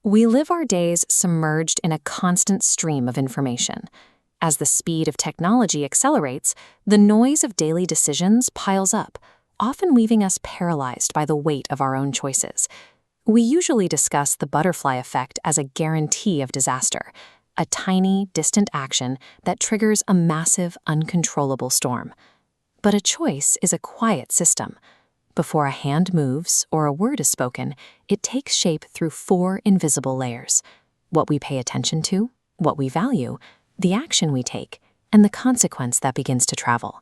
We live our days submerged in a constant stream of information. As the speed of technology accelerates, the noise of daily decisions piles up, often leaving us paralyzed by the weight of our own choices. We usually discuss the butterfly effect as a guarantee of disaster, a tiny, distant action that triggers a massive, uncontrollable storm. But a choice is a quiet system. Before a hand moves or a word is spoken, it takes shape through 4 invisible layers: what we pay attention to, what we value, the action we take, and the consequence that begins to travel.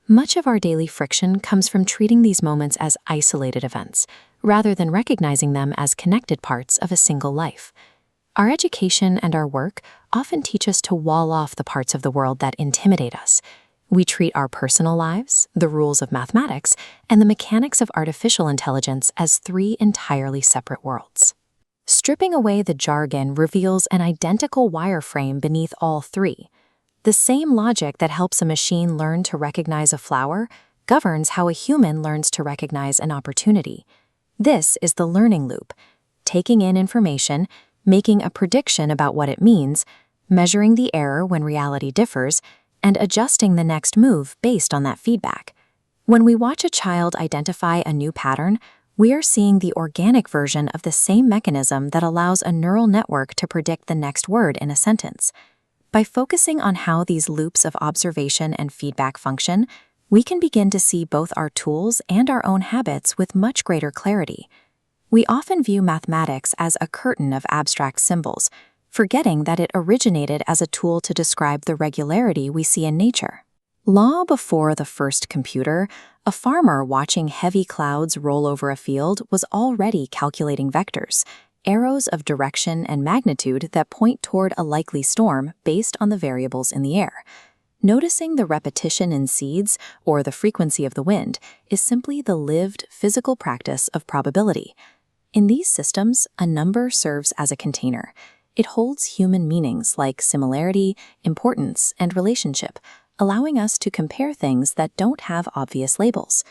Much of our daily friction comes from treating these moments as isolated events, rather than recognizing them as connected parts of a single life. Our education and our work often teach us to wall off the parts of the world that intimidate us. We treat our personal lives, the rules of mathematics, and the mechanics of artificial intelligence as 3 entirely separate worlds. Stripping away the jargon reveals an identical wireframe beneath all 3. The same logic that helps a machine learn to recognize a flower governs how a human learns to recognize an opportunity. This is the learning loop: taking in information, making a prediction about what it means, measuring the error when reality differs, and adjusting the next move based on that feedback. When we watch a child identify a new pattern, we are seeing the organic version of the same mechanism that allows a neural network to predict the next word in a sentence. By focusing on how these loops of observation and feedback function, we can begin to see both our tools and our own habits with much greater clarity. We often view mathematics as a curtain of abstract symbols, forgetting that it originated as a tool to describe the regularity we see in nature. Long before the first computer, a farmer watching heavy clouds roll over a field was already calculating vectors, arrows of direction and magnitude that point toward a likely storm based on the variables in the air. Noticing the repetition in seeds or the frequency of the wind is simply the lived, physical practice of probability. In these systems, a number serves as a container. It holds human meanings like similarity, importance, and relationship, allowing us to compare things that don't have obvious labels.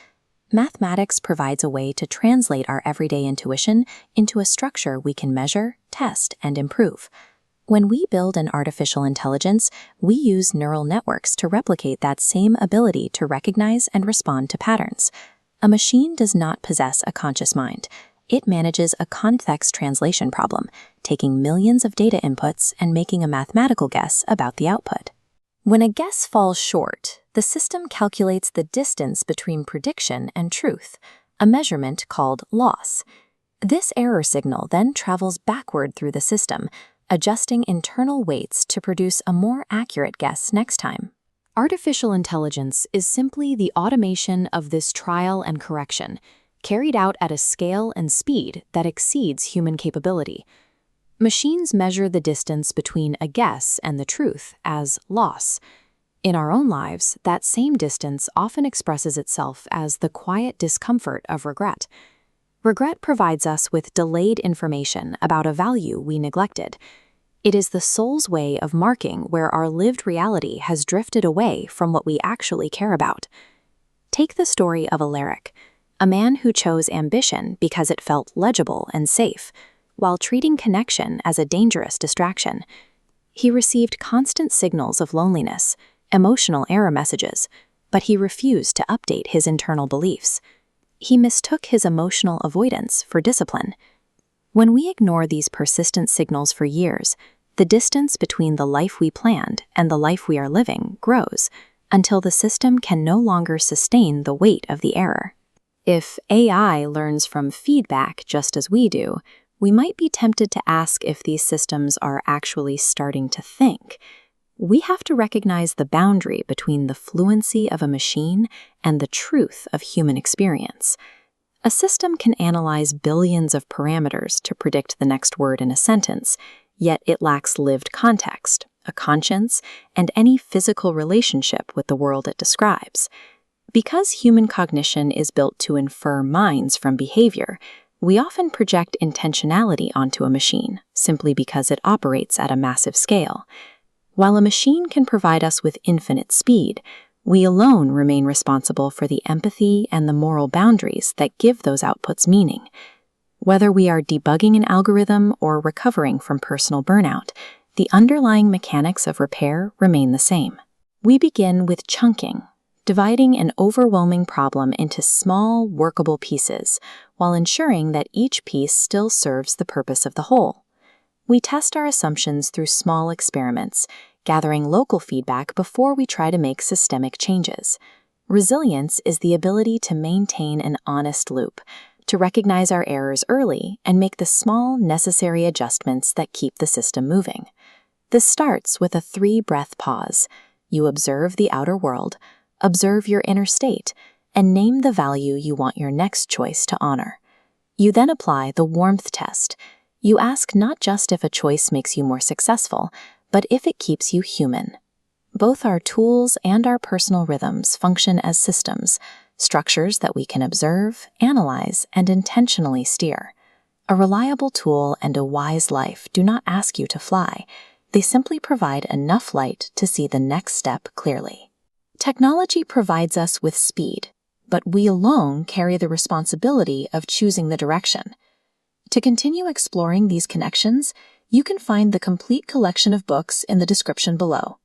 Mathematics provides a way to translate our everyday intuition into a structure we can measure, test, and improve. When we build an artificial intelligence, we use neural networks to replicate that same ability to recognize and respond to patterns. A machine does not possess a conscious mind. It manages a context translation problem, taking millions of data inputs and making a mathematical guess about the output. When a guess falls short, the system calculates the distance between prediction and truth, a measurement called loss. This error signal then travels backward through the system, adjusting internal weights to produce a more accurate guess next time. Artificial intelligence is simply the automation of this trial and correction, carried out at a scale and speed that exceeds human capability. Machines measure the distance between a guess and the truth as loss. In our own lives, that same distance often expresses itself as the quiet discomfort of regret. Regret provides us with delayed information about a value we neglected. It is the soul's way of marking where our lived reality has drifted away from what we actually care about. Take the story of Alaric, a man who chose ambition because it felt legible and safe, while treating connection as a dangerous distraction. He received constant signals of loneliness, emotional error messages, but he refused to update his internal beliefs. He mistook his emotional avoidance for discipline. When we ignore these persistent signals for years, the distance between the life we planned and the life we are living grows, until the system can no longer sustain the weight of the error. If AI learns from feedback just as we do, we might be tempted to ask if these systems are actually starting to think. We have to recognize the boundary between the fluency of a machine and the truth of human experience. A system can analyze billions of parameters to predict the next word in a sentence, yet it lacks lived context, a conscience, and any physical relationship with the world it describes. Because human cognition is built to infer minds from behavior, we often project intentionality onto a machine simply because it operates at a massive scale. While a machine can provide us with infinite speed, we alone remain responsible for the empathy and the moral boundaries that give those outputs meaning. Whether we are debugging an algorithm or recovering from personal burnout, the underlying mechanics of repair remain the same. We begin with chunking, dividing an overwhelming problem into small, workable pieces, while ensuring that each piece still serves the purpose of the whole. We test our assumptions through small experiments, gathering local feedback before we try to make systemic changes. Resilience is the ability to maintain an honest loop, to recognize our errors early and make the small, necessary adjustments that keep the system moving. This starts with a 3-breath pause. You observe the outer world, observe your inner state, and name the value you want your next choice to honor. You then apply the warmth test. You ask not just if a choice makes you more successful, but if it keeps you human. Both our tools and our personal rhythms function as systems, structures that we can observe, analyze, and intentionally steer. A reliable tool and a wise life do not ask you to fly. They simply provide enough light to see the next step clearly. Technology provides us with speed, but we alone carry the responsibility of choosing the direction. To continue exploring these connections, you can find the complete collection of books in the description below.